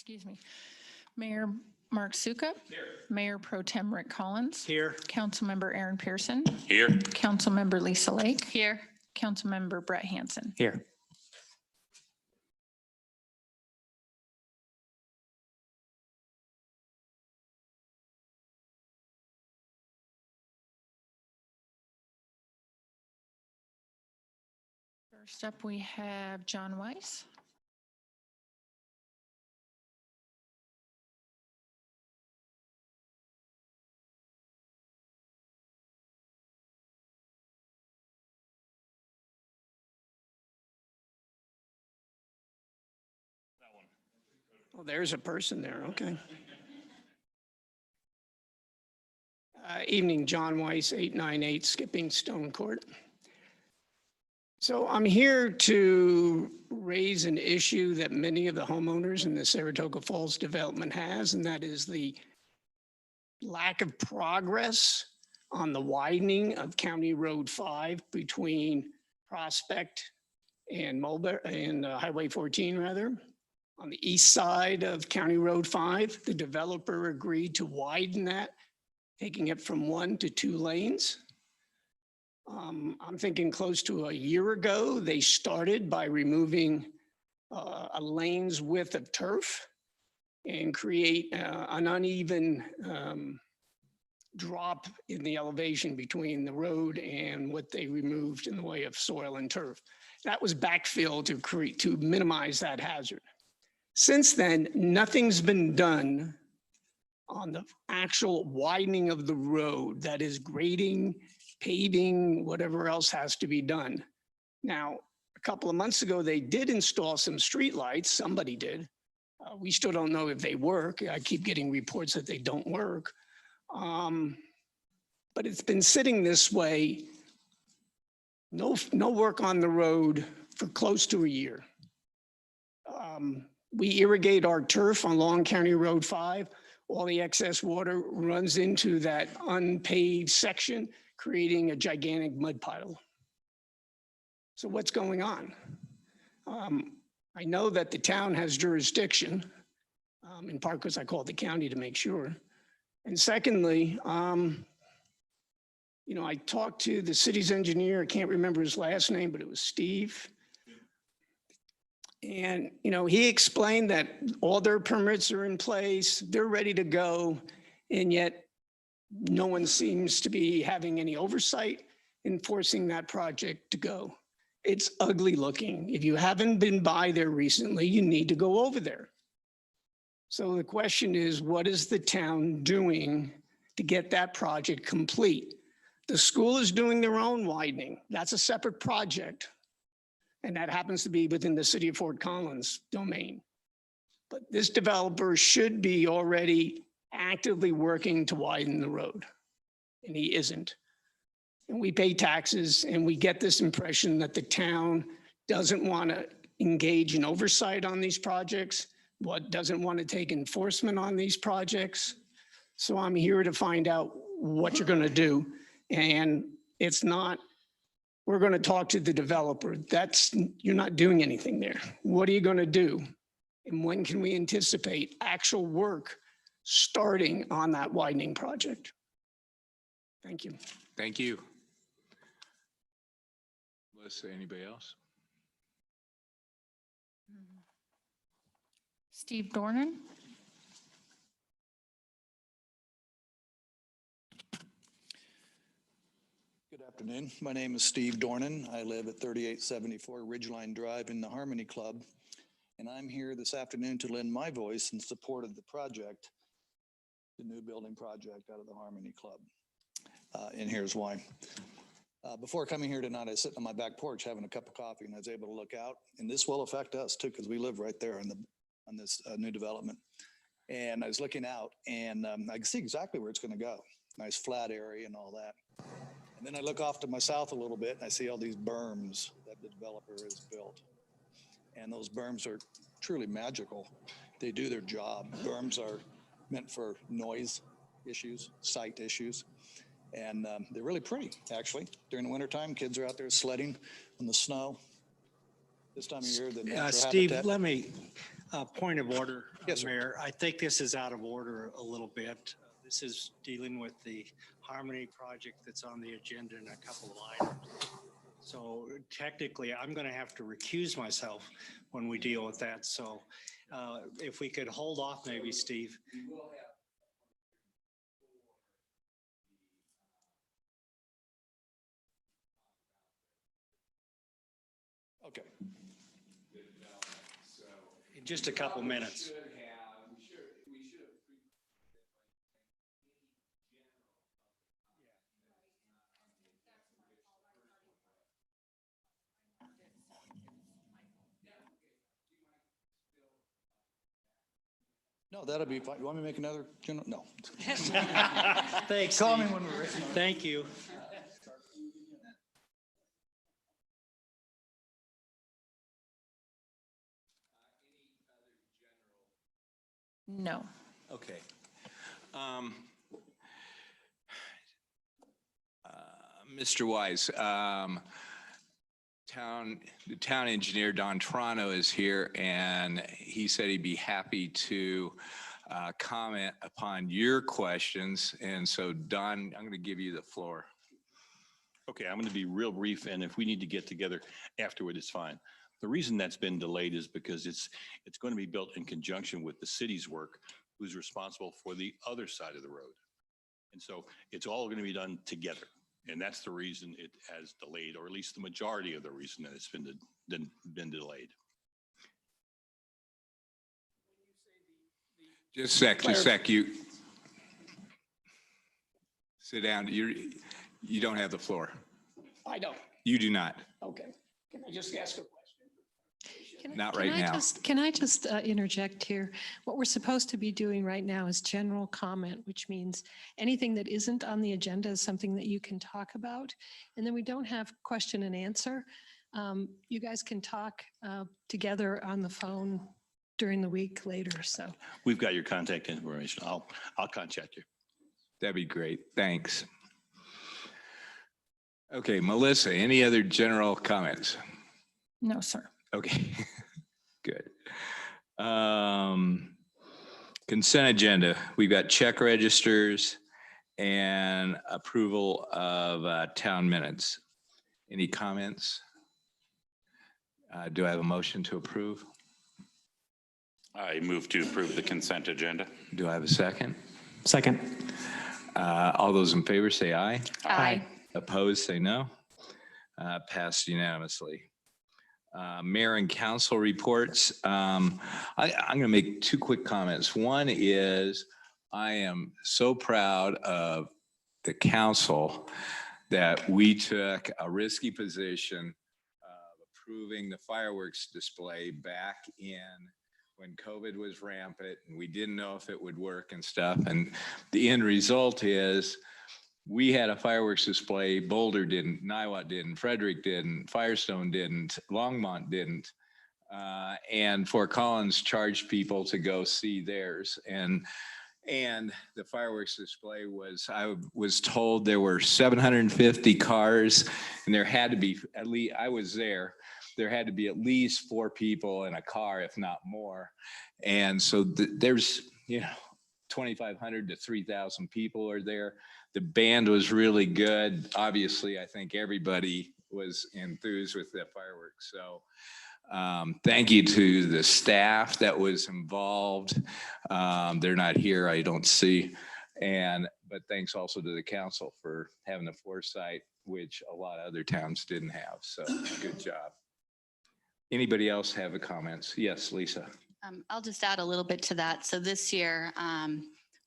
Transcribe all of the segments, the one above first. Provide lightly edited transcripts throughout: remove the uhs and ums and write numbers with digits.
Excuse me. Mayor Mark Sukup. Here. Mayor Pro Tem Rick Collins. Here. Councilmember Aaron Pearson. Here. Councilmember Lisa Lake. Here. Councilmember Brett Hansen. Here. First up, we have John Weiss. Well, there's a person there. Okay. Evening, John Weiss, 898 Skipping Stone Court. So I'm here to raise an issue that many of the homeowners in the Saratoga Falls development has, and that is the lack of progress on the widening of County Road 5 between Prospect and Mulberry and Highway 14 rather. On the east side of County Road 5, the developer agreed to widen that, taking it from 1 to 2 lanes. I'm thinking close to a year ago, they started by removing a lane's width of turf and create an uneven drop in the elevation between the road and what they removed in the way of soil and turf. That was backfilled to minimize that hazard. Since then, nothing's been done on the actual widening of the road, that is grading, paving, whatever else has to be done. Now, a couple of months ago, they did install some streetlights. Somebody did. We still don't know if they work. I keep getting reports that they don't work. But it's been sitting this way, no work on the road for close to a year. We irrigate our turf on Long County Road 5. All the excess water runs into that unpaved section, creating a gigantic mud pile. So what's going on? I know that the town has jurisdiction, in part because I called the county to make sure. And secondly, you know, I talked to the city's engineer. I can't remember his last name, but it was Steve. And, you know, he explained that all their permits are in place, they're ready to go, and yet no one seems to be having any oversight in forcing that project to go. It's ugly looking. If you haven't been by there recently, you need to go over there. So the question is, what is the town doing to get that project complete? The school is doing their own widening. That's a separate project. And that happens to be within the city of Fort Collins domain. But this developer should be already actively working to widen the road, and he isn't. And we pay taxes, and we get this impression that the town doesn't want to engage in oversight on these projects, doesn't want to take enforcement on these projects. So I'm here to find out what you're going to do. And it's not, we're going to talk to the developer. You're not doing anything there. What are you going to do? And when can we anticipate actual work starting on that widening project? Thank you. Thank you. Melissa, anybody else? Steve Dornan. Good afternoon. My name is Steve Dornan. I live at 3874 Ridgeline Drive in the Harmony Club, and I'm here this afternoon to lend my voice in support of the project, the new building project out of the Harmony Club. And here's why. Before coming here tonight, I was sitting on my back porch having a cup of coffee, and I was able to look out, and this will affect us too, because we live right there on this new development. And I was looking out, and I can see exactly where it's going to go. Nice flat area and all that. And then I look off to my south a little bit, and I see all these berms that the developer has built. And those berms are truly magical. They do their job. Berms are meant for noise issues, sight issues. And they're really pretty, actually. During the wintertime, kids are out there sledding on the snow. This time of year, the natural Steve, habitat. let me, Point of order, Yes, sir. Mayor. I think this is out of order a little bit. This is dealing with the Harmony project that's on the agenda in a couple of items. So technically, I'm going to have to recuse myself when we deal with that. So if we could hold off maybe, Steve. Okay. In just a couple minutes. No, that'll be fine. You want me to make another general? No. Thanks, Call me Steve. when we're ready. Thank you. No. Okay. Mr. Wise, the town engineer, Don Toronto, is here, and he said he'd be happy to comment upon your questions. And so, Don, I'm going to give you the floor. Okay, I'm going to be real brief, and if we need to get together afterward, it's fine. The reason that's been delayed is because it's going to be built in conjunction with the city's work, who's responsible for the other side of the road. And so it's all going to be done together. And that's the reason it has delayed, or at least the majority of the reason that it's been delayed. Just a sec. You sit down. You don't have the floor. I don't. You do not. Okay. Can I just ask a question? Not right now. Can I just interject here? What we're supposed to be doing right now is general comment, which means anything that isn't on the agenda is something that you can talk about. And then we don't have question and answer. You guys can talk together on the phone during the week later, so. We've got your contact information. I'll contact you. That'd be great. Thanks. Okay, Melissa, any other general comments? No, sir. Okay, good. Consent agenda. We've got check registers and approval of town minutes. Any comments? Do I have a motion to approve? I move to approve the consent agenda. Do I have a second? Second. All those in favor say aye. Aye. Opposed, say no. Passed unanimously. Mayor and council reports. I'm going to make two quick comments. One is I am so proud of the council that we took a risky position of approving the fireworks display back in when COVID was rampant and we didn't know if it would work and stuff. And the end result is we had a fireworks display. Boulder didn't, Niwot didn't, Frederick didn't, Firestone didn't, Longmont didn't. And Fort Collins charged people to go see theirs. And the fireworks display was, I was told there were 750 cars and there had to be, at least, I was there had to be at least 4 people in a car, if not more. And so there's, 2,500 to 3,000 people are there. The band was really good. Obviously, I think everybody was enthused with the fireworks. So thank you to the staff that was involved. They're not here, I don't see. But thanks also to the council for having the foresight, which a lot of other towns didn't have. So good job. Anybody else have a comments? Yes, Lisa. I'll just add a little bit to that. So this year,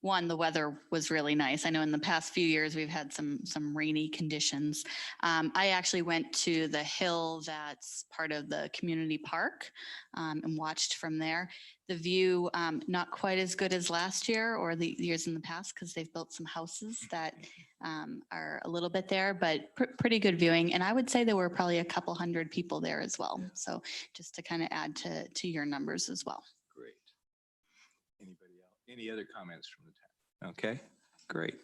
one, the weather was really nice. I know in the past few years, we've had some rainy conditions. I actually went to the hill that's part of the community park and watched from there. The view, not quite as good as last year or the years in the past because they've built some houses that are a little bit there, but pretty good viewing. And I would say there were probably a couple hundred people there as well. So just to kind of add to your numbers as well. Great. Anybody else? Any other comments from the town? Okay, great.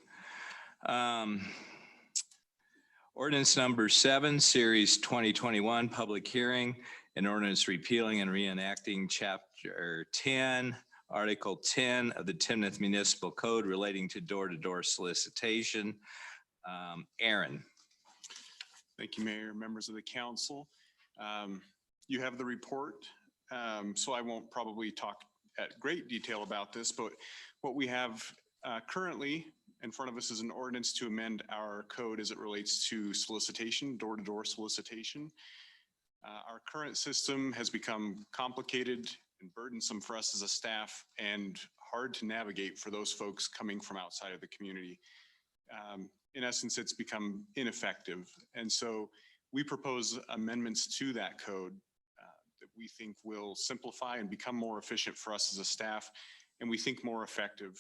Ordinance number 7, series 2021, public hearing, an ordinance repealing and reenacting Chapter 10, Article 10 of the Timnath Municipal Code relating to door-to-door solicitation. Aaron. Thank you, Mayor, members of the council. You have the report, so I won't probably talk at great detail about this, but what we have currently in front of us is an ordinance to amend our code as it relates to solicitation, door-to-door solicitation. Our current system has become complicated and burdensome for us as a staff and hard to navigate for those folks coming from outside of the community. In essence, it's become ineffective. And so we propose amendments to that code that we think will simplify and become more efficient for us as a staff, and we think more effective.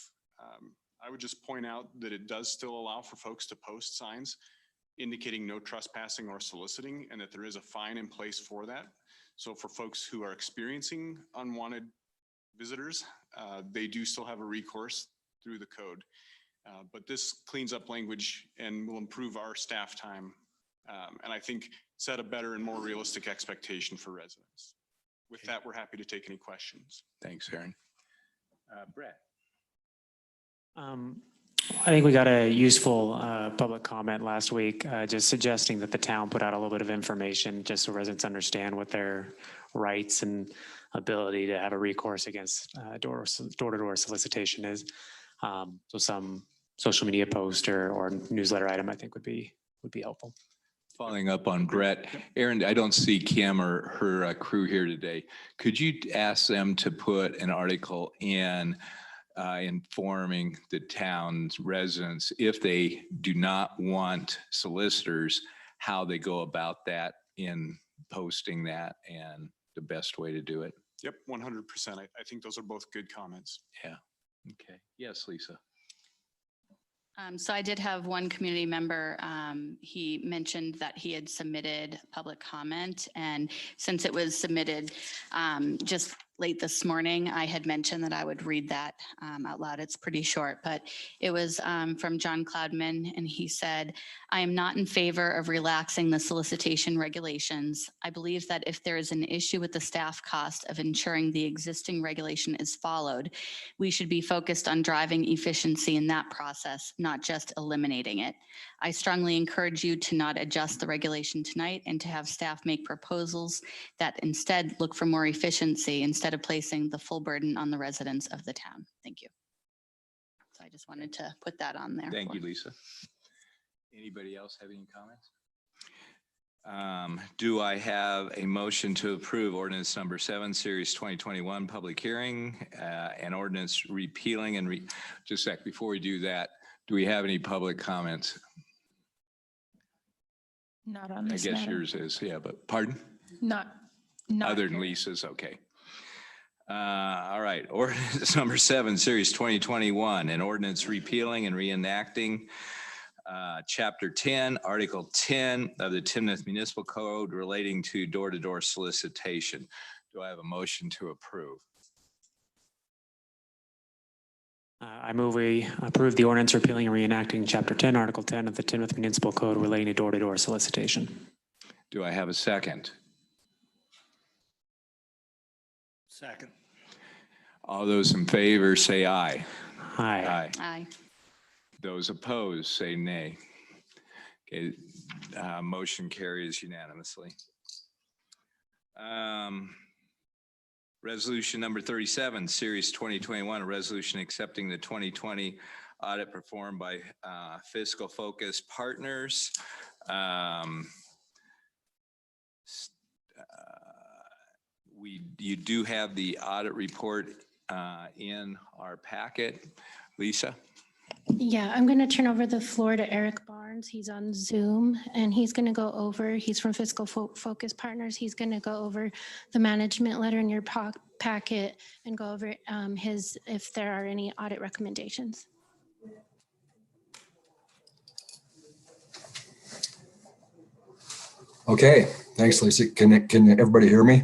I would just point out that it does still allow for folks to post signs indicating no trespassing or soliciting, and that there is a fine in place for that. So for folks who are experiencing unwanted visitors, they do still have a recourse through the code. But this cleans up language and will improve our staff time. And I think set a better and more realistic expectation for residents. With that, we're happy to take any questions. Thanks, Aaron. Brett. I think we got a useful public comment last week, just suggesting that the town put out a little bit of information just so residents understand what their rights and ability to have a recourse against door-to-door solicitation is. So some social media post or newsletter item I think would be helpful. Following up on Brett, Aaron, I don't see Kim or her crew here today. Could you ask them to put an article in informing the town's residents, if they do not want solicitors, how they go about that in posting that and the best way to do it? Yep, 100%. I think those are both good comments. Yeah. Okay. Yes, Lisa. So I did have one community member, he mentioned that he had submitted public comment, and since it was submitted just late this morning, I had mentioned that I would read that out loud. It's pretty short, but it was from John Cloudman, and he said, "I am not in favor of relaxing the solicitation regulations. I believe that if there is an issue with the staff cost of ensuring the existing regulation is followed, we should be focused on driving efficiency in that process, not just eliminating it. I strongly encourage you to not adjust the regulation tonight and to have staff make proposals that instead look for more efficiency instead of placing the full burden on the residents of the town." Thank you. So I just wanted to put that on there. Thank you, Lisa. Anybody else have any comments? Do I have a motion to approve ordinance number 7, series 2021, public hearing, and ordinance repealing and just a sec, before we do that, do we have any public comments? Not on this I guess matter. yours is, yeah, but pardon? Not Other than here. Lisa's, okay. All right, ordinance number 7, series 2021, an ordinance repealing and reenacting Chapter 10, Article 10 of the Timnath Municipal Code relating to door-to-door solicitation. Do I have a motion to approve? I move we approve the ordinance repealing and reenacting Chapter 10, Article 10 of the Timnath Municipal Code relating to door-to-door solicitation. Do I have a second? Second. All those in favor say aye. Aye. Aye. Aye. Those opposed say nay. Okay, motion carries unanimously. Resolution number 37, series 2021, a resolution accepting the 2020 audit performed by Fiscal Focus Partners. You do have the audit report in our packet. Lisa? Yeah, I'm going to turn over the floor to Eric Barnes. He's on Zoom, and he's going to go over, he's from Fiscal Focus Partners. He's going to go over the management letter in your packet and go over if there are any audit recommendations. Okay, thanks, Lisa. Can everybody hear me?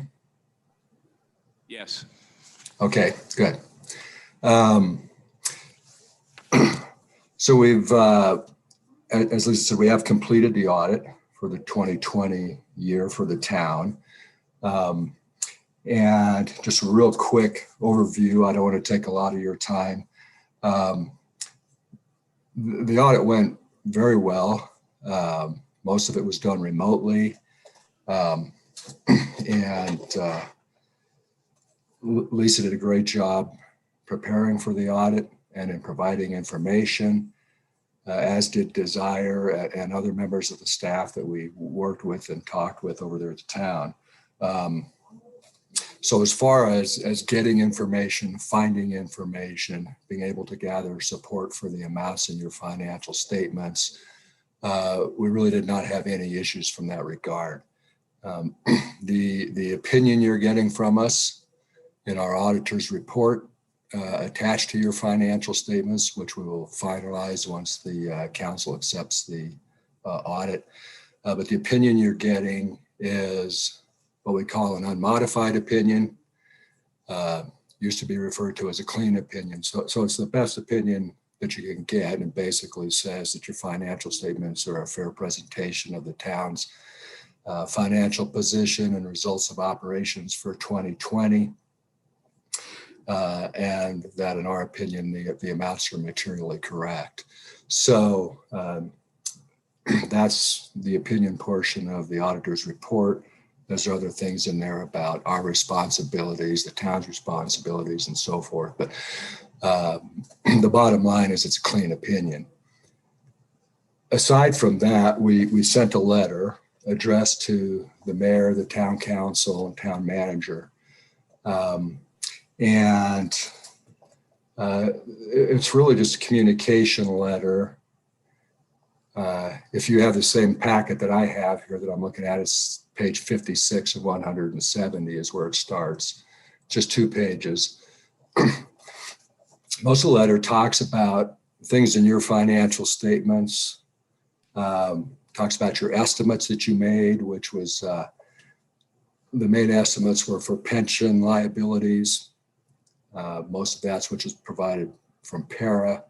Yes. Okay, good. So we've, as Lisa said, we have completed the audit for the 2020 year for the town. And just a real quick overview. I don't want to take a lot of your time. The audit went very well. Most of it was done remotely. And Lisa did a great job preparing for the audit and in providing information, as did Desire and other members of the staff that we worked with and talked with over there at the town. So as far as getting information, finding information, being able to gather support for the amounts in your financial statements, we really did not have any issues from that regard. The opinion you're getting from us in our auditor's report attached to your financial statements, which we will finalize once the council accepts the audit. But the opinion you're getting is what we call an unmodified opinion, used to be referred to as a clean opinion. So it's the best opinion that you can get, and basically says that your financial statements are a fair presentation of the town's financial position and results of operations for 2020. And that in our opinion, the amounts are materially correct. So that's the opinion portion of the auditor's report. There's other things in there about our responsibilities, the town's responsibilities, and so forth. But the bottom line is it's a clean opinion. Aside from that, we sent a letter addressed to the mayor, the town council, and town manager. It's really just a communication letter. If you have the same packet that I have here that I'm looking at, it's page 56 of 170 is where it starts. Just 2 pages. Most of the letter talks about things in your financial statements, talks about your estimates that you made, which was the main estimates were for pension liabilities. Most of that's which is provided from para.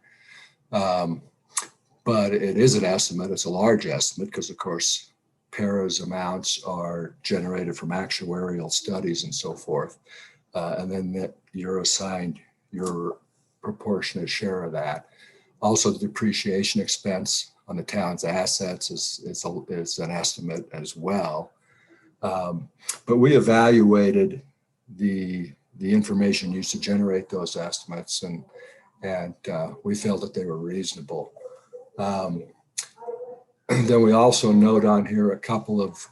But it is an estimate. It's a large estimate because, of course, para's amounts are generated from actuarial studies and so forth. And then that you're assigned your proportionate share of that. Also, the depreciation expense on the town's assets is an estimate as well. But we evaluated the information used to generate those estimates, and we felt that they were reasonable. Then we also note on here a couple of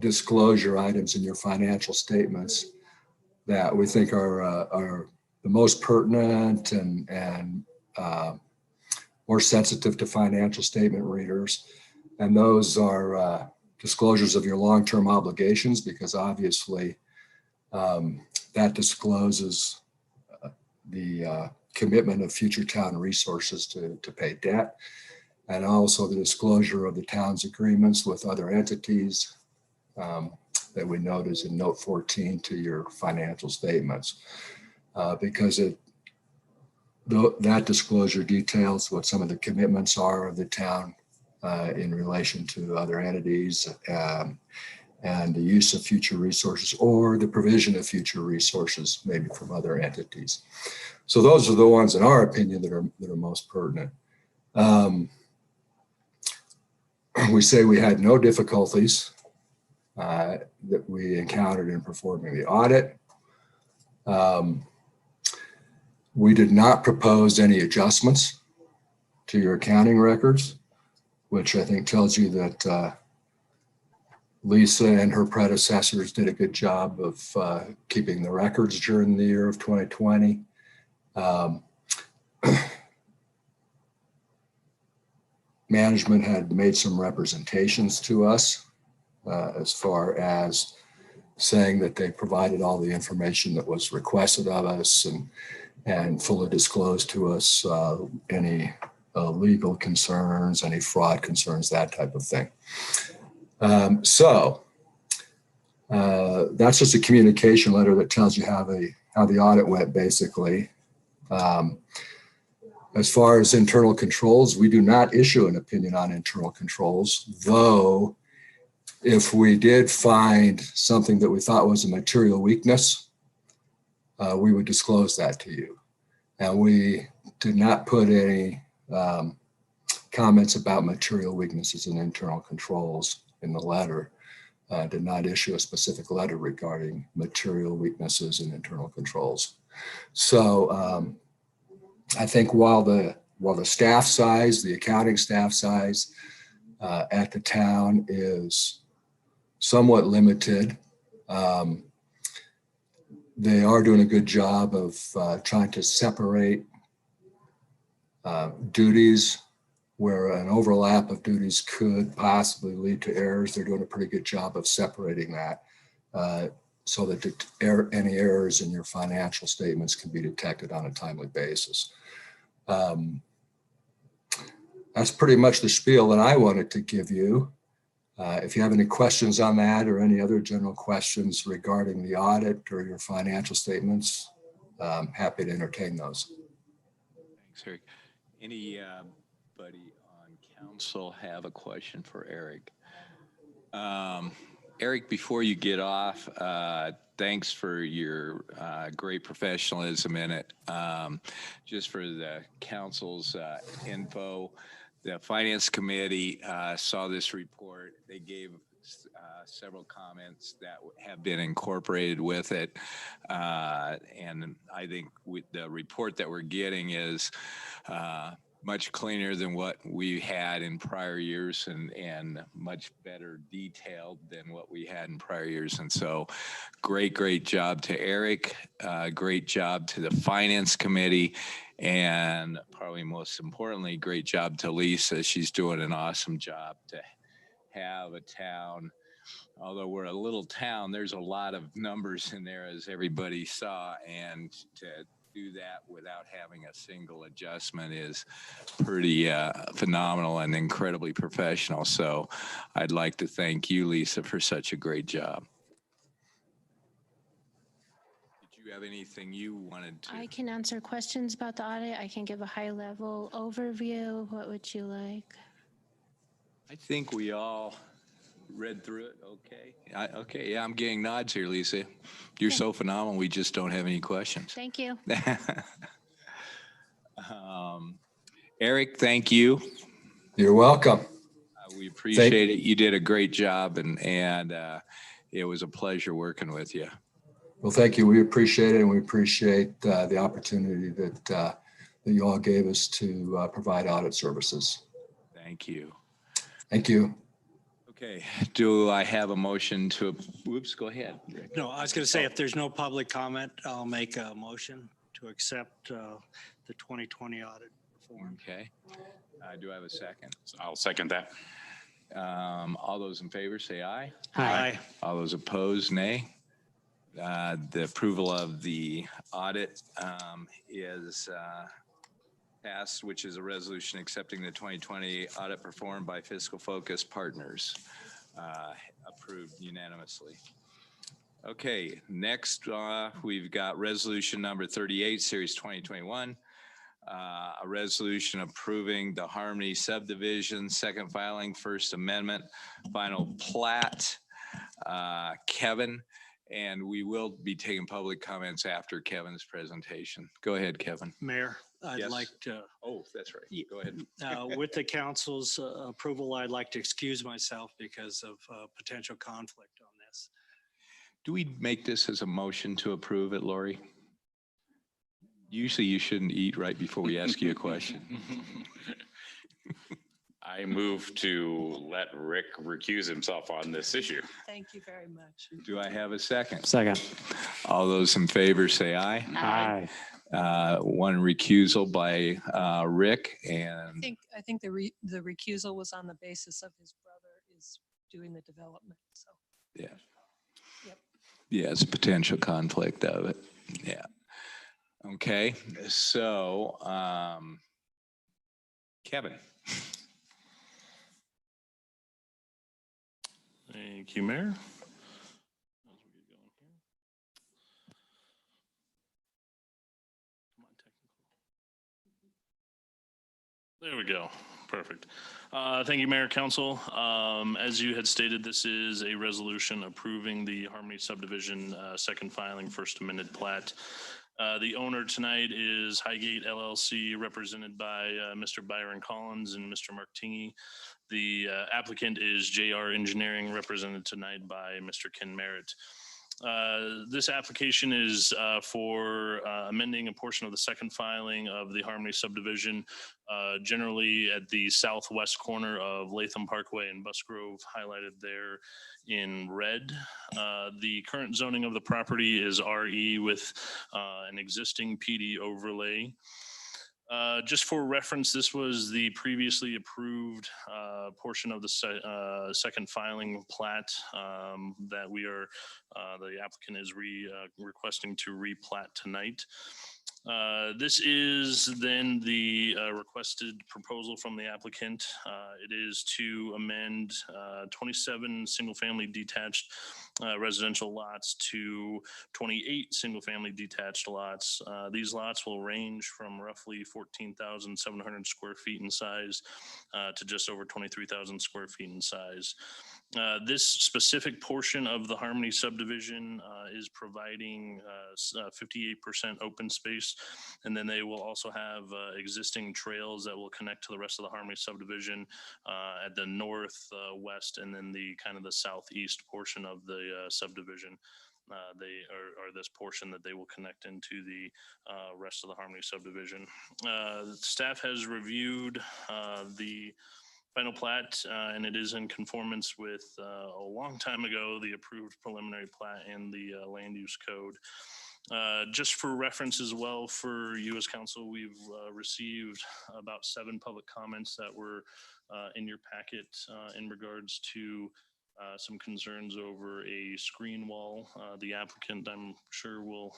disclosure items in your financial statements that we think are the most pertinent and more sensitive to financial statement readers. And those are disclosures of your long-term obligations, because obviously that discloses the commitment of future town resources to pay debt, and also the disclosure of the town's agreements with other entities that we note is in note 14 to your financial statements, because that disclosure details what some of the commitments are of the town in relation to other entities, and the use of future resources or the provision of future resources, maybe from other entities. So those are the ones, in our opinion, that are most pertinent. We say we had no difficulties that we encountered in performing the audit. We did not propose any adjustments to your accounting records, which I think tells you that Lisa and her predecessors did a good job of keeping the records during the year of 2020. Management had made some representations to us as far as saying that they provided all the information that was requested of us and fully disclosed to us any legal concerns, any fraud concerns, that type of thing. So that's just a communication letter that tells you how the audit went, basically. As far as internal controls, we do not issue an opinion on internal controls, though If we did find something that we thought was a material weakness, we would disclose that to you. And we did not put any comments about material weaknesses in internal controls in the letter. Did not issue a specific letter regarding material weaknesses in internal controls. So I think while the staff size, the accounting staff size at the town is somewhat limited, they are doing a good job of trying to separate duties where an overlap of duties could possibly lead to errors. They're doing a pretty good job of separating that so that any errors in your financial statements can be detected on a timely basis. That's pretty much the spiel that I wanted to give you. If you have any questions on that or any other general questions regarding the audit or your financial statements, I'm happy to entertain those. Thanks, Eric. Anybody on council have a question for Eric? Eric, before you get off, thanks for your great professionalism in it. Just for the council's info, the finance committee saw this report. They gave several comments that have been incorporated with it. And I think with the report that we're getting is much cleaner than what we had in prior years and much better detailed than what we had in prior years. And so great job to Eric, great job to the finance committee, and probably most importantly, great job to Lisa. She's doing an awesome job to have a town. Although we're a little town, there's a lot of numbers in there, as everybody saw, and to do that without having a single adjustment is pretty phenomenal and incredibly professional. So I'd like to thank you, Lisa, for such a great job. Did you have anything you wanted to? I can answer questions about the audit. I can give a high-level overview. What would you like? I think we all read through it. Okay. Okay. Yeah, I'm getting nods here, Lisa. You're so phenomenal. We just don't have any questions. Thank you. Eric, thank you. You're welcome. We appreciate it. You did a great job, and it was a pleasure working with you. Well, thank you. We appreciate it, and we appreciate the opportunity that you all gave us to provide audit services. Thank you. Thank you. Okay. Do I have a motion to? Whoops. Go ahead, Rick. No, I was going to say, if there's no public comment, I'll make a motion to accept the 2020 audit form. Okay. Do I have a second? I'll second that. All those in favor say aye. Aye. All those opposed, nay. The approval of the audit is passed, which is a resolution accepting the 2020 audit performed by Fiscal Focus Partners, approved unanimously. Okay, next we've got resolution number 38, series 2021, a resolution approving the Harmony subdivision, second filing, First Amendment, final plat. Kevin, and we will be taking public comments after Kevin's presentation. Go ahead, Kevin. Mayor, I'd Yes. like to, Oh, that's right. Go ahead. with the council's approval, I'd like to excuse myself because of potential conflict on this. Do we make this as a motion to approve it, Lori? Usually you shouldn't eat right before we ask you a question. I move to let Rick recuse himself on this issue. Thank you very much. Do I have a second? Second. All those in favor say aye. Aye. One recusal by Rick, I and think the recusal was on the basis of his brother is doing the development, so. yeah. Yep. Yeah, it's a potential conflict of it. Yeah. Okay, so Kevin. Thank you, Mayor. There we go. Perfect. Thank you, Mayor, Council. As you had stated, this is a resolution approving the Harmony subdivision second filing, first amended plat. The owner tonight is Highgate LLC, represented by Mr. Byron Collins and Mr. Mark Tingy. The applicant is JR Engineering, represented tonight by Mr. Ken Merritt. This application is for amending a portion of the second filing of the Harmony subdivision, generally at the southwest corner of Latham Parkway and Busgrove, highlighted there in red. The current zoning of the property is RE with an existing PD overlay. Just for reference, this was the previously approved portion of the second filing plat that the applicant is requesting to replat tonight. This is then the requested proposal from the applicant. It is to amend 27 single-family detached residential lots to 28 single-family detached lots. These lots will range from roughly 14,700 square feet in size to just over 23,000 square feet in size. This specific portion of the Harmony subdivision is providing 58% open space, and then they will also have existing trails that will connect to the rest of the Harmony subdivision at the north, west, and then the kind of the southeast portion of the subdivision. They are this portion that they will connect into the rest of the Harmony subdivision. Staff has reviewed the final plat, and it is in conformance with a long time ago, the approved preliminary plat and the land use code. Just for reference as well for you as council, we've received about 7 public comments that were in your packet in regards to some concerns over a screen wall. The applicant, I'm sure, will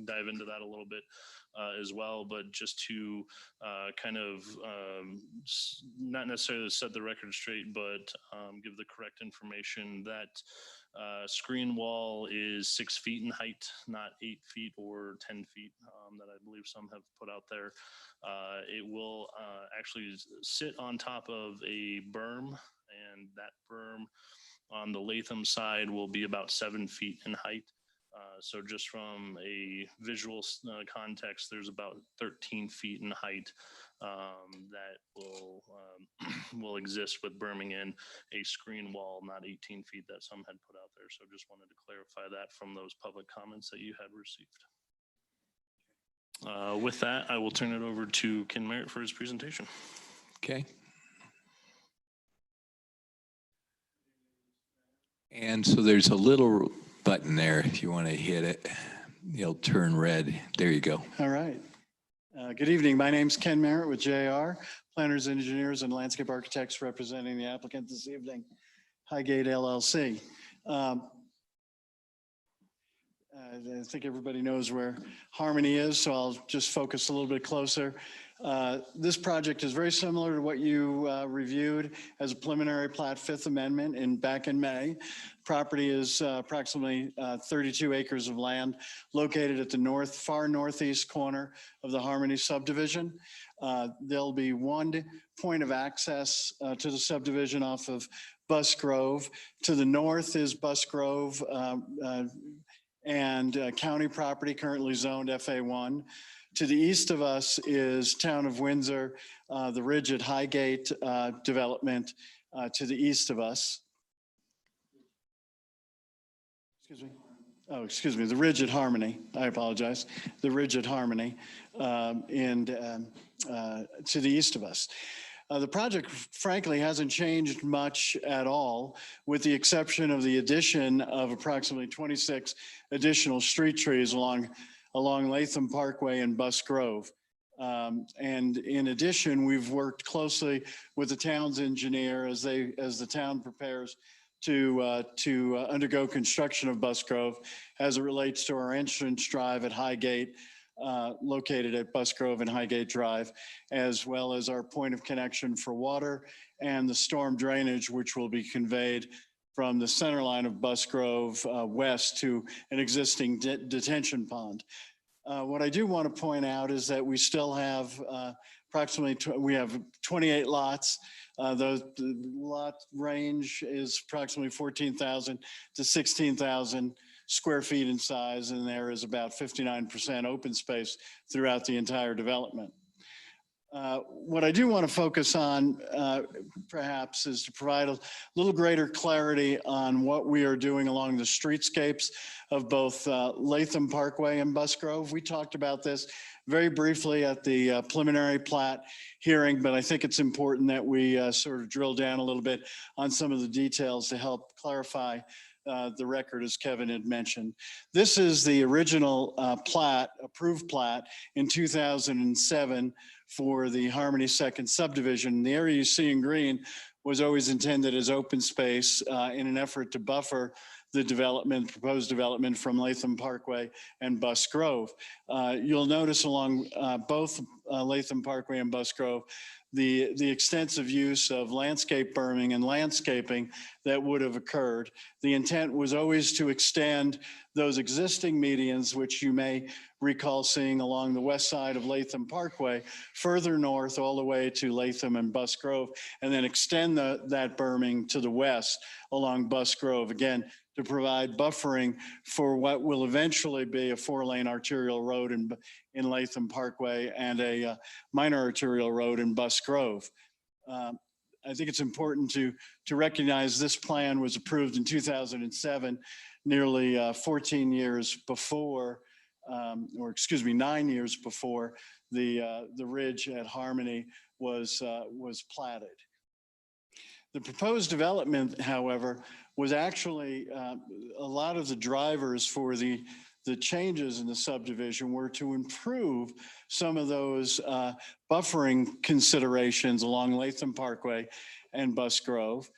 dive into that a little bit as well, but just to kind of not necessarily set the record straight, but give the correct information, that screen wall is 6 feet in height, not 8 feet or 10 feet that I believe some have put out there. It will actually sit on top of a berm, and that berm on the Latham side will be about 7 feet in height. So just from a visual context, there's about 13 feet in height that will exist with berming in a screen wall, not 18 feet that some had put out there. So just wanted to clarify that from those public comments that you had received. With that, I will turn it over to Ken Merritt for his presentation. Okay. And so there's a little button there if you want to hit it. It'll turn red. There you go. All right. Good evening. My name's Ken Merritt with JR, Planners, Engineers, and Landscape Architects representing the applicant this evening, Highgate LLC. I think everybody knows where Harmony is, so I'll just focus a little bit closer. This project is very similar to what you reviewed as a preliminary plat, Fifth Amendment back in May. Property is approximately 32 acres of land located at the far northeast corner of the Harmony subdivision. There'll be one point of access to the subdivision off of Busgrove. To the north is Busgrove and county property currently zoned FA1. To the east of us is Town of Windsor, the Ridge at Highgate development to the east of us. Excuse me. Oh, excuse me, the Ridge at Harmony. I apologize. The Ridge at Harmony and to the east of us. The project, frankly, hasn't changed much at all, with the exception of the addition of approximately 26 additional street trees along Latham Parkway and Busgrove. And in addition, we've worked closely with the town's engineer as the town prepares to undergo construction of Busgrove as it relates to our entrance drive at Highgate, located at Busgrove and Highgate Drive, as well as our point of connection for water and the storm drainage, which will be conveyed from the center line of Busgrove west to an existing detention pond. What I do want to point out is that we still have we have 28 lots. The lot range is approximately 14,000 to 16,000 square feet in size, and there is about 59% open space throughout the entire development. What I do want to focus on perhaps is to provide a little greater clarity on what we are doing along the streetscapes of both Latham Parkway and Busgrove. We talked about this very briefly at the preliminary plat hearing, but I think it's important that we sort of drill down a little bit on some of the details to help clarify the record, as Kevin had mentioned. This is the original plat, approved plat in 2007 for the Harmony Second Subdivision. The area you see in green was always intended as open space in an effort to buffer the development, proposed development from Latham Parkway and Busgrove. You'll notice along both Latham Parkway and Busgrove, the extensive use of landscape berming and landscaping that would have occurred. The intent was always to extend those existing medians, which you may recall seeing along the west side of Latham Parkway, further north all the way to Latham and Busgrove, and then extend that berming to the west along Busgrove, again, to provide buffering for what will eventually be a 4-lane arterial road in Latham Parkway and a minor arterial road in Busgrove. I think it's important to recognize this plan was approved in 2007, nearly 14 years before, or excuse me, 9 years before the ridge at Harmony was platted. The proposed development, however, was actually a lot of the drivers for the changes in the subdivision were to improve some of those buffering considerations along Latham Parkway and Busgrove,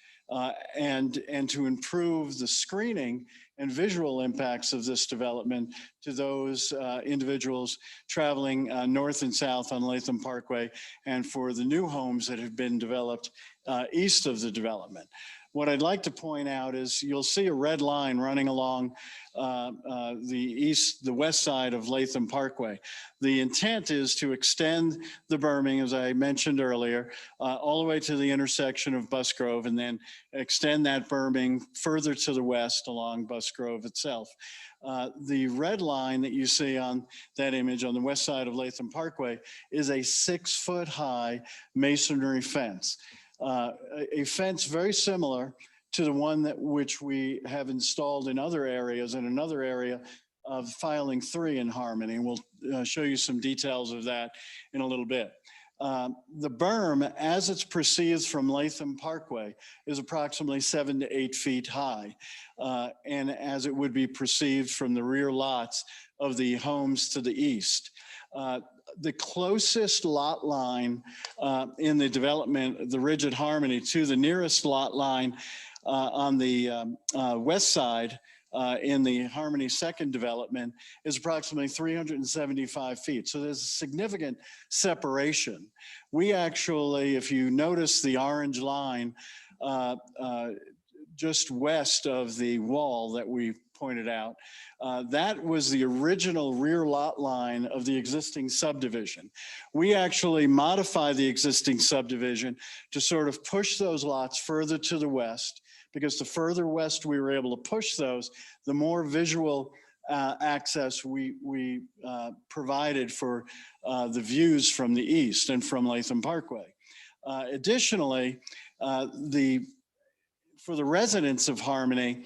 and to improve the screening and visual impacts of this development to those individuals traveling north and south on Latham Parkway, and for the new homes that have been developed east of the development. What I'd like to point out is you'll see a red line running along the west side of Latham Parkway. The intent is to extend the berming, as I mentioned earlier, all the way to the intersection of Busgrove, and then extend that berming further to the west along Busgrove itself. The red line that you see on that image on the west side of Latham Parkway is a 6-foot-high masonry fence. A fence very similar to the one which we have installed in other areas, in another area of filing 3 in Harmony. And we'll show you some details of that in a little bit. The berm, as it's perceived from Latham Parkway, is approximately 7 to 8 feet high. And as it would be perceived from the rear lots of the homes to the east. The closest lot line in the development, the ridge at Harmony, to the nearest lot line on the west side in the Harmony Second development is approximately 375 feet. So there's a significant separation. We actually, if you notice the orange line just west of the wall that we pointed out, that was the original rear lot line of the existing subdivision. We actually modified the existing subdivision to sort of push those lots further to the west, because the further west we were able to push those, the more visual access we provided for the views from the east and from Latham Parkway. Additionally, for the residents of Harmony,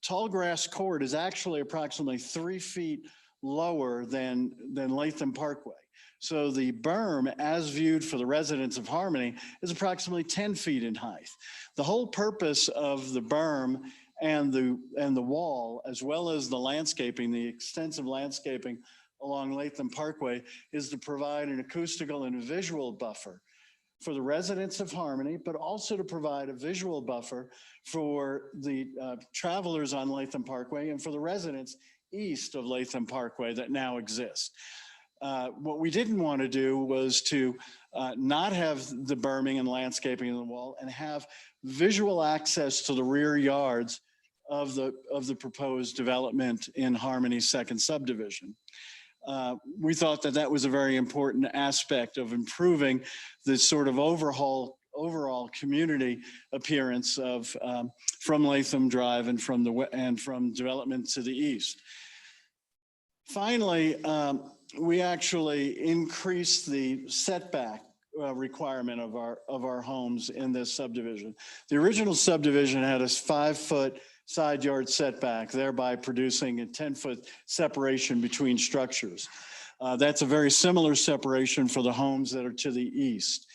Tallgrass Court is actually approximately 3 feet lower than Latham Parkway. So the berm, as viewed for the residents of Harmony, is approximately 10 feet in height. The whole purpose of the berm and the wall, as well as the landscaping, the extensive landscaping along Latham Parkway, is to provide an acoustical and a visual buffer for the residents of Harmony, but also to provide a visual buffer for the travelers on Latham Parkway and for the residents east of Latham Parkway that now exist. What we didn't want to do was to not have the berming and landscaping in the wall and have visual access to the rear yards of the proposed development in Harmony's second subdivision. we thought that that was a very important aspect of improving the sort of overall community appearance of from Latham Drive and from development to the east. Finally, we actually increased the setback requirement of our homes in this subdivision. The original subdivision had a 5-foot side yard setback, thereby producing a 10-foot separation between structures. That's a very similar separation for the homes that are to the east.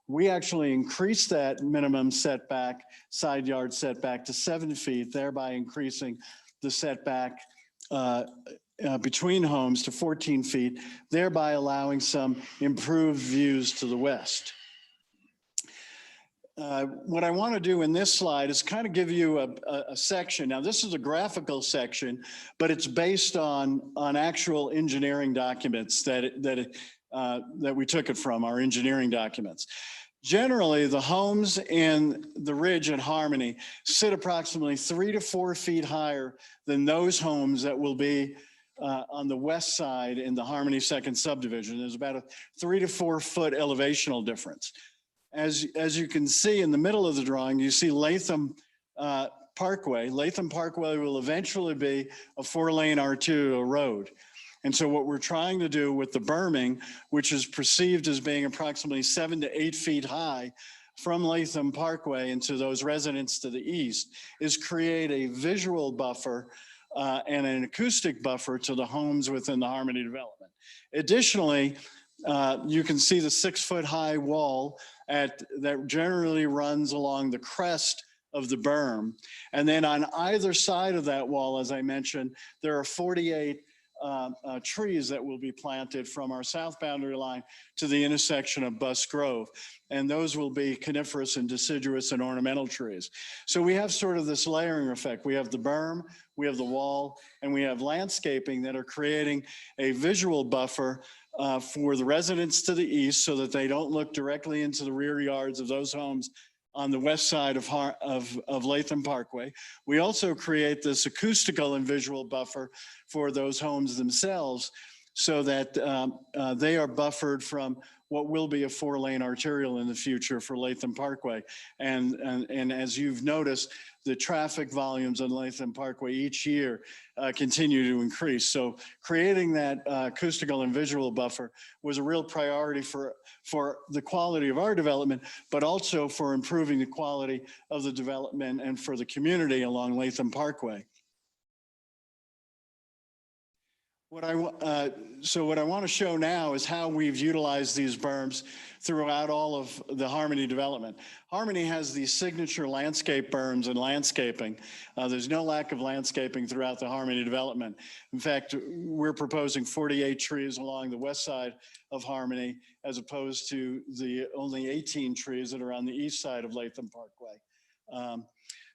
We actually increased that minimum setback, side yard setback, to 7 feet, thereby increasing the setback between homes to 14 feet, thereby allowing some improved views to the west. What I want to do in this slide is kind of give you a section. Now, this is a graphical section, but it's based on actual engineering documents that we took it from, our engineering documents. Generally, the homes in the Ridge and Harmony sit approximately 3 to 4 feet higher than those homes that will be on the west side in the Harmony Second Subdivision. There's about a 3 to 4 foot elevational difference. As you can see in the middle of the drawing, you see Latham Parkway. Latham Parkway will eventually be a 4-lane arterial road. And so what we're trying to do with the berming, which is perceived as being approximately 7 to 8 feet high from Latham Parkway into those residents to the east, is create a visual buffer and an acoustic buffer to the homes within the Harmony development. Additionally, you can see the 6-foot high wall that generally runs along the crest of the berm. And then on either side of that wall, as I mentioned, there are 48 trees that will be planted from our south boundary line to the intersection of Busk Grove. And those will be coniferous and deciduous and ornamental trees. So we have sort of this layering effect. We have the berm, we have the wall, and we have landscaping that are creating a visual buffer for the residents to the east so that they don't look directly into the rear yards of those homes on the west side of Latham Parkway. We also create this acoustical and visual buffer for those homes themselves so that they are buffered from what will be a 4-lane arterial in the future for Latham Parkway. And as you've noticed, the traffic volumes on Latham Parkway each year continue to increase. So creating that acoustical and visual buffer was a real priority for the quality of our development, but also for improving the quality of the development and for the community along Latham Parkway. What I want to show now is how we've utilized these berms throughout all of the Harmony development. Harmony has these signature landscape berms and landscaping. There's no lack of landscaping throughout the Harmony development. In fact, we're proposing 48 trees along the west side of Harmony as opposed to the only 18 trees that are on the east side of Latham Parkway.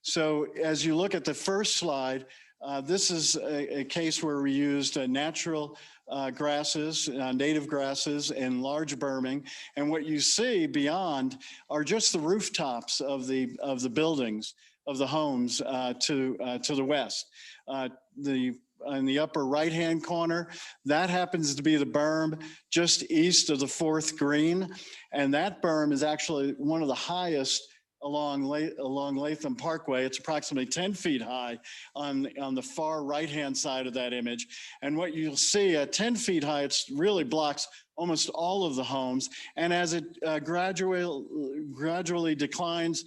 So as you look at the first slide, this is a case where we used natural grasses, native grasses, and large berming. And what you see beyond are just the rooftops of the buildings, of the homes to the west. In the upper right-hand corner, that happens to be the berm just east of the 4th green. And that berm is actually one of the highest along Latham Parkway. It's approximately 10 feet high on the far right-hand side of that image. And what you'll see at 10 feet high, it really blocks almost all of the homes. And as it gradually declines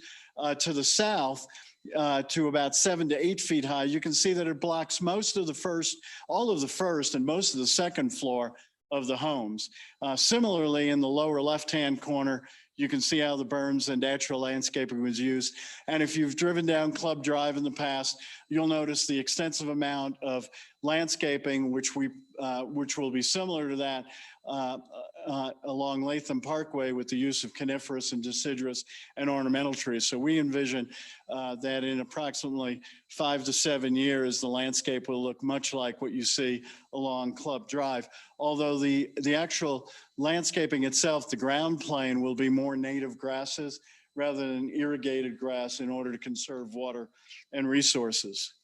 to the south, to about 7 to 8 feet high, you can see that it blocks most of the first, all of the first and most of the second floor of the homes. Similarly, in the lower left-hand corner, you can see how the berms and natural landscaping was used. And if you've driven down Club Drive in the past, you'll notice the extensive amount of landscaping, which will be similar to that along Latham Parkway with the use of coniferous and deciduous and ornamental trees. So we envision that in approximately 5 to 7 years, the landscape will look much like what you see along Club Drive. Although the actual landscaping itself, the ground plane, will be more native grasses rather than irrigated grass in order to conserve water and resources.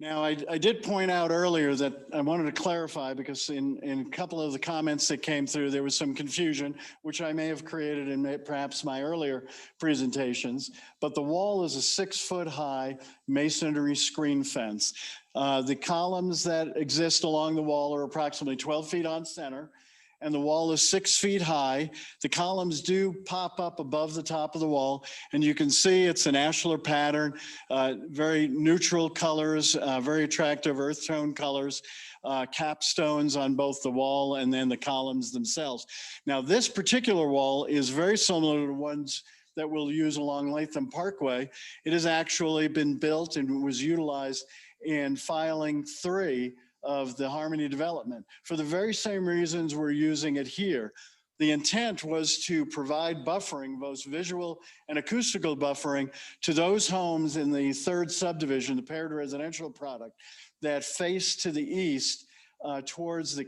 Now, I did point out earlier that I wanted to clarify because in a couple of the comments that came through, there was some confusion, which I may have created in perhaps my earlier presentations. But the wall is a 6-foot high masonry screen fence. The columns that exist along the wall are approximately 12 feet on center, and the wall is 6 feet high. The columns do pop up above the top of the wall, and you can see it's an ashlar pattern, very neutral colors, very attractive earth tone colors, capstones on both the wall and then the columns themselves. Now, this particular wall is very similar to ones that we'll use along Latham Parkway. It has actually been built and was utilized in filing 3 of the Harmony development for the very same reasons we're using it here. The intent was to provide buffering, both visual and acoustical buffering, to those homes in the 3rd subdivision, the paired residential product, that face to the east towards the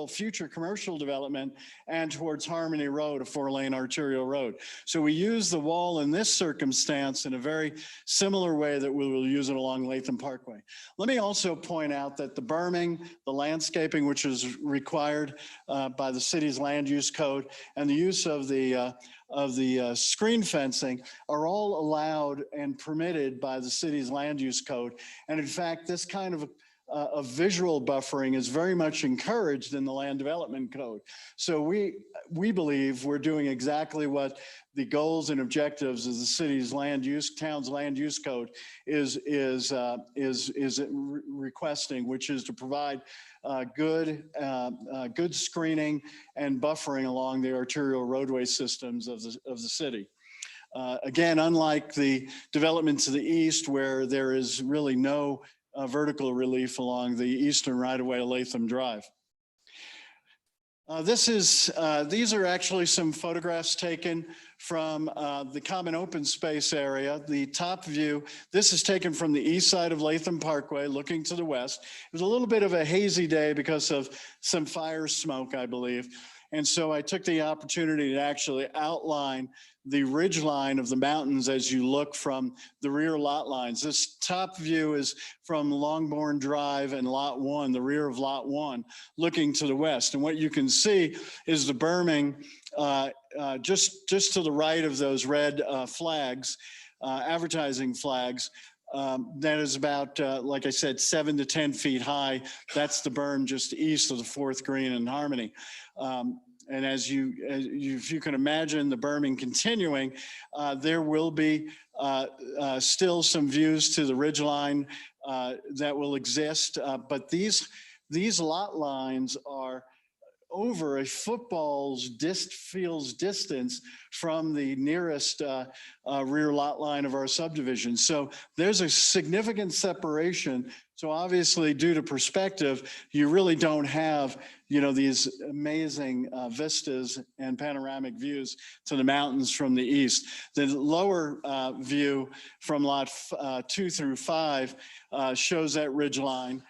future commercial development and towards Harmony Road, a 4-lane arterial road. So we use the wall in this circumstance in a very similar way that we will use it along Latham Parkway. Let me also point out that the berming, the landscaping, which is required by the city's land use code, and the use of the screen fencing are all allowed and permitted by the city's land use code. And in fact, this kind of visual buffering is very much encouraged in the land development code. So we believe we're doing exactly what the goals and objectives of the city's town's land use code is requesting, which is to provide good screening and buffering along the arterial roadway systems of the city. Again, unlike the development to the east, where there is really no vertical relief along the eastern right-of-way of Latham Drive. These are actually some photographs taken from the common open space area. The top view, this is taken from the east side of Latham Parkway, looking to the west. It was a little bit of a hazy day because of some fire smoke, I believe. And so I took the opportunity to actually outline the ridge line of the mountains as you look from the rear lot lines. This top view is from Longbourn Drive and Lot 1, the rear of Lot 1, looking to the west. And what you can see is the berming just to the right of those red flags, advertising flags. That is about, like I said, 7 to 10 feet high. That's the berm just east of the 4th green in Harmony. And if you can imagine the berming continuing, there will be still some views to the ridgeline that will exist. But these lot lines are over a football's field's distance from the nearest rear lot line of our subdivision. So there's a significant separation. So obviously, due to perspective, you really don't have, these amazing vistas and panoramic views to the mountains from the east. The lower view from lot 2 through 5 shows that ridge line.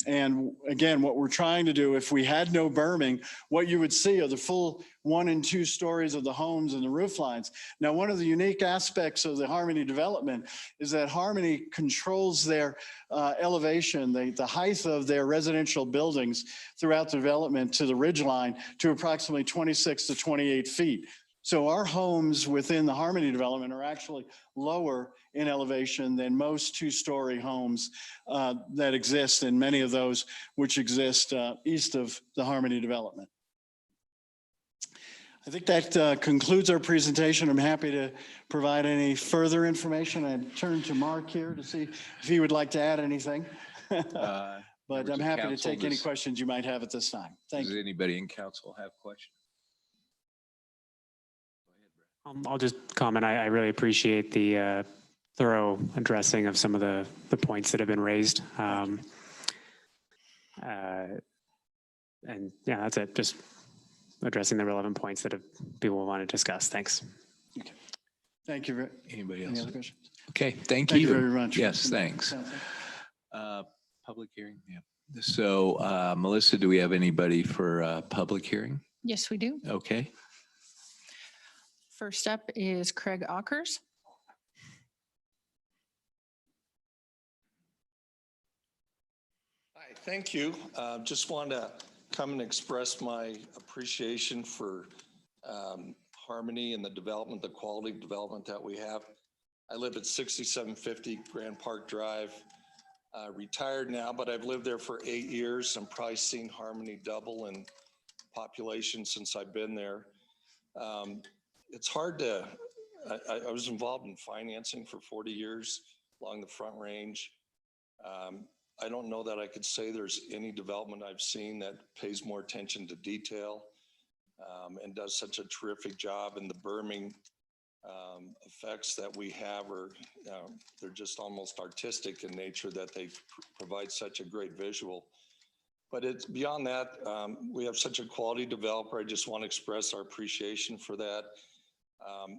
And again, what we're trying to do, if we had no berming, what you would see are the full 1 and 2 stories of the homes and the roof lines. Now, one of the unique aspects of the Harmony development is that Harmony controls their elevation, the height of their residential buildings throughout the development to the ridge line to approximately 26 to 28 feet. So our homes within the Harmony development are actually lower in elevation than most 2-story homes that exist, and many of those which exist east of the Harmony development. I think that concludes our presentation. I'm happy to provide any further information. I turn to Mark here to see if he would like to add anything. But I'm happy to take any questions you might have at this time. Thank you. Does anybody in council have questions? I'll just comment. I really appreciate the thorough addressing of some of the points that have been raised. And yeah, that's it. Just addressing the relevant points that people want to discuss. Thanks. Okay. Thank you. Anybody else? Any other questions? Okay, thank you you very much. Yes, thanks. Public hearing, yeah. So Melissa, do we have anybody for public hearing? Yes, we do. Okay. First up is Craig Ockers. Thank you. Just want to come and express my appreciation for Harmony and the development, the quality of development that we have. I live at 6750 Grand Park Drive. Retired now, but I've lived there for 8 years. I'm probably seen Harmony double in population since I've been there. It's hard to, I was involved in financing for 40 years along the Front Range. I don't know that I could say there's any development I've seen that pays more attention to detail and does such a terrific job. And the berming effects that we have are, they're just almost artistic in nature, that they provide such a great visual. But it's beyond that, we have such a quality developer. I just want to express our appreciation for that.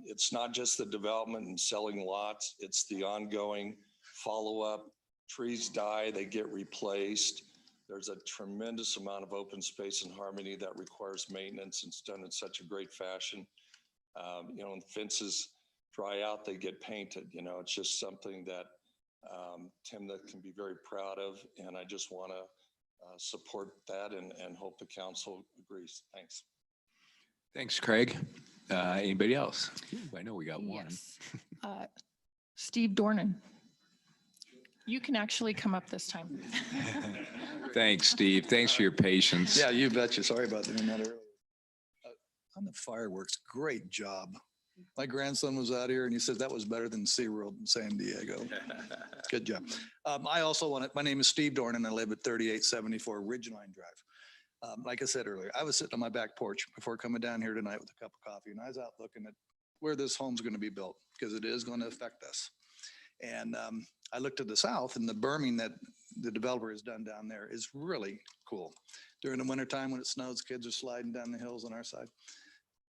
It's not just the development and selling lots, it's the ongoing follow-up. Trees die, they get replaced. There's a tremendous amount of open space in Harmony that requires maintenance, and it's done in such a great fashion. You know, when fences dry out, they get painted. You know, it's just something that Timnath can be very proud of, and I just want to support that and hope the council agrees. Thanks. Thanks, Craig. Anybody else? Ooh, I know we got one. Yes. Steve Dornan. You can actually come up this time. Thanks, Steve. Thanks for your patience. Yeah, you betcha. Sorry about doing that earlier. On the fireworks, great job. My grandson was out here and he says that was better than SeaWorld in San Diego. Good job. I also want to, my name is Steve Dornan. I live at 3874 Ridgeline Drive. Like I said earlier, I was sitting on my back porch before coming down here tonight with a cup of coffee, and I was out looking at where this home's going to be built, because it is going to affect us. And I looked to the south, and the berming that the developer has done down there is really cool. During the wintertime when it snows, kids are sliding down the hills on our side.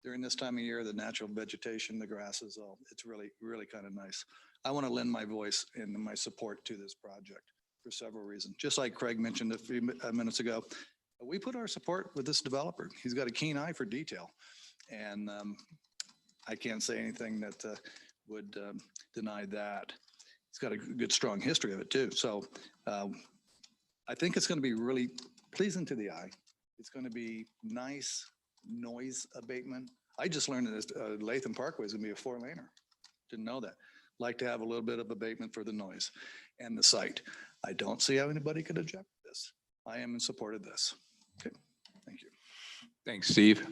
During this time of year, the natural vegetation, the grasses, it's really, really kind of nice. I want to lend my voice and my support to this project for several reasons. Just like Craig mentioned a few minutes ago, we put our support with this developer. He's got a keen eye for detail. And I can't say anything that would deny that. He's got a good, strong history of it too. So I think it's going to be really pleasing to the eye. It's going to be nice noise abatement. I just learned that Latham Parkway is going to be a 4-laner. Didn't know that. Like to have a little bit of abatement for the noise and the site. I don't see how anybody could object to this. I am in support of this. Okay, thank you. Thanks, Steve.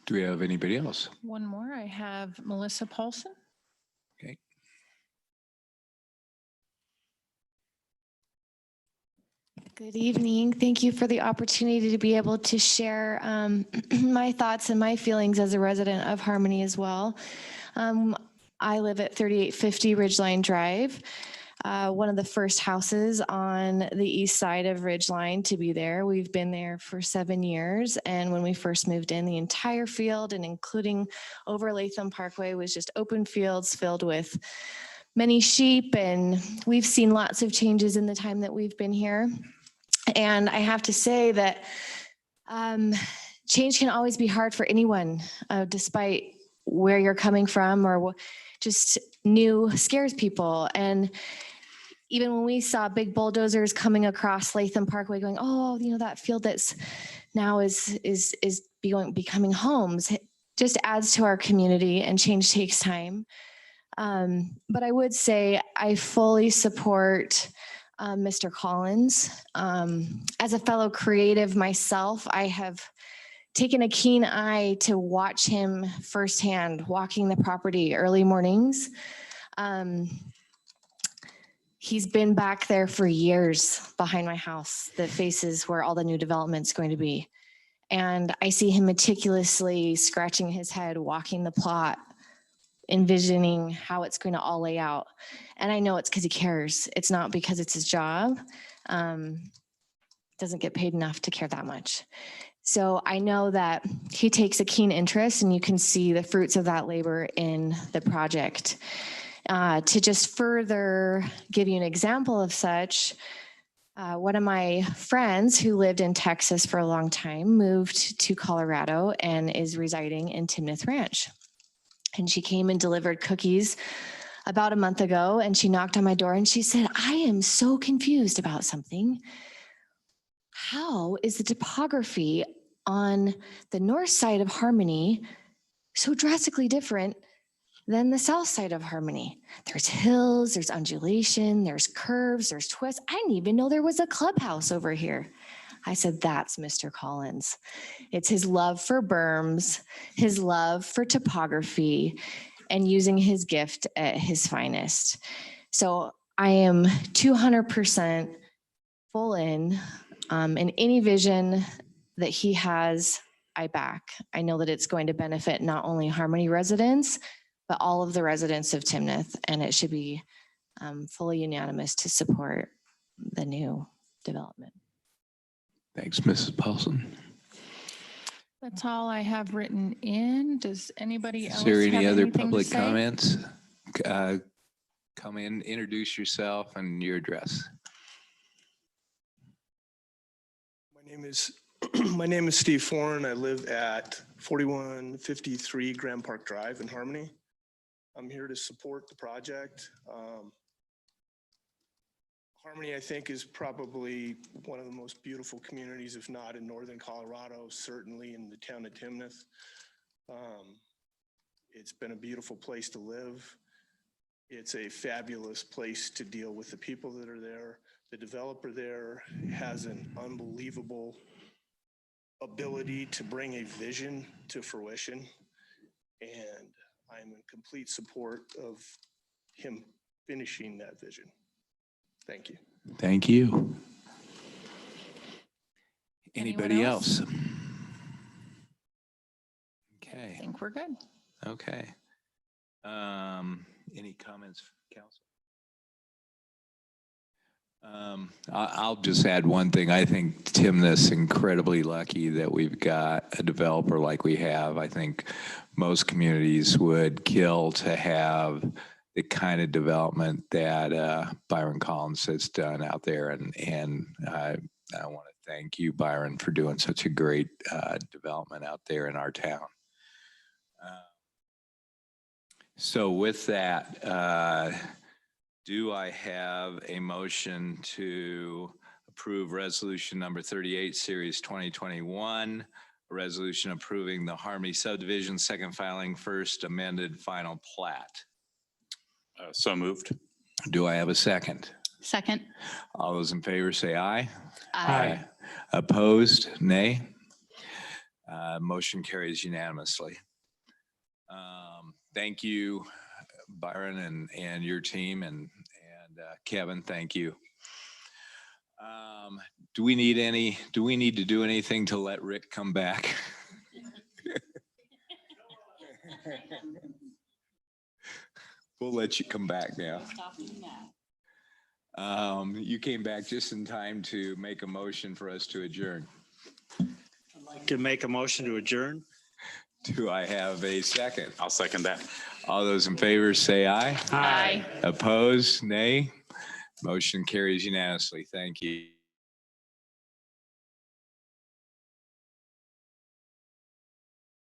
Do we have anybody else? One more. I have Melissa Paulson. Okay. Good evening. Thank you for the opportunity to be able to share my thoughts and my feelings as a resident of Harmony as well. I live at 3850 Ridgeline Drive, one of the first houses on the east side of Ridgeline to be there. We've been there for 7 years, and when we first moved in, the entire field, and including over Latham Parkway, was just open fields filled with many sheep, and we've seen lots of changes in the time that we've been here. And I have to say that change can always be hard for anyone, despite where you're coming from, or just new scares people. And even when we saw big bulldozers coming across Latham Parkway going, oh, you know, that field that's now is becoming homes, it just adds to our community, and change takes time. But I would say I fully support Mr. Collins. As a fellow creative myself, I have taken a keen eye to watch him firsthand walking the property early mornings. He's been back there for years behind my house that faces where all the new development's going to be. And I see him meticulously scratching his head, walking the plot, envisioning how it's going to all lay out. And I know it's because he cares. It's not because it's his job. Doesn't get paid enough to care that much. So I know that he takes a keen interest, and you can see the fruits of that labor in the project. To just further give you an example of such, one of my friends who lived in Texas for a long time moved to Colorado and is residing in Timnath Ranch. And she came and delivered cookies about a month ago, and she knocked on my door and she said, I am so confused about something. how is the topography on the north side of Harmony so drastically different than the south side of Harmony? There's hills, there's undulation, there's curves, there's twists. I didn't even know there was a clubhouse over here. I said, that's Mr. Collins. It's his love for berms, his love for topography, and using his gift at his finest. So I am 200% full in, and any vision that he has, I back. I know that it's going to benefit not only Harmony residents, but all of the residents of Timnath, and it should be fully unanimous to support the new development. Thanks, Mrs. Paulson. That's all I have written in. Does anybody else Is there any have other anything to public say? comments? Come in, introduce yourself and your address. My name is Steve Foran. I live at 4153 Grand Park Drive in Harmony. I'm here to support the project. Harmony, I think, is probably one of the most beautiful communities, if not in northern Colorado, certainly in the town of Timnath. It's been a beautiful place to live. It's a fabulous place to deal with the people that are there. The developer there has an unbelievable ability to bring a vision to fruition. And I'm in complete support of him finishing that vision. Thank you. Thank you. Anyone Anybody else? I Okay, think we're good. okay. Any comments, council? I'll just add one thing. I think Timnath's incredibly lucky that we've got a developer like we have. I think most communities would kill to have the kind of development that Byron Collins has done out there. And I want to thank you, Byron, for doing such a great development out there in our town. So with that, do I have a motion to approve resolution number 38, series 2021, a resolution approving the Harmony subdivision second filing first amended final plat? So moved. Do I have a second? Second. All those in favor say aye. Aye. Opposed, nay. Motion carries unanimously. Thank you, Byron, and your team, and Kevin, thank you. Do we need to do anything to let Rick come back? We'll let you come back now. You came back just in time to make a motion for us to adjourn. I'd like to make a motion to adjourn. Do I have a second? I'll second that. All those in favor say aye. Aye. Opposed, nay. Motion carries unanimously. Thank you.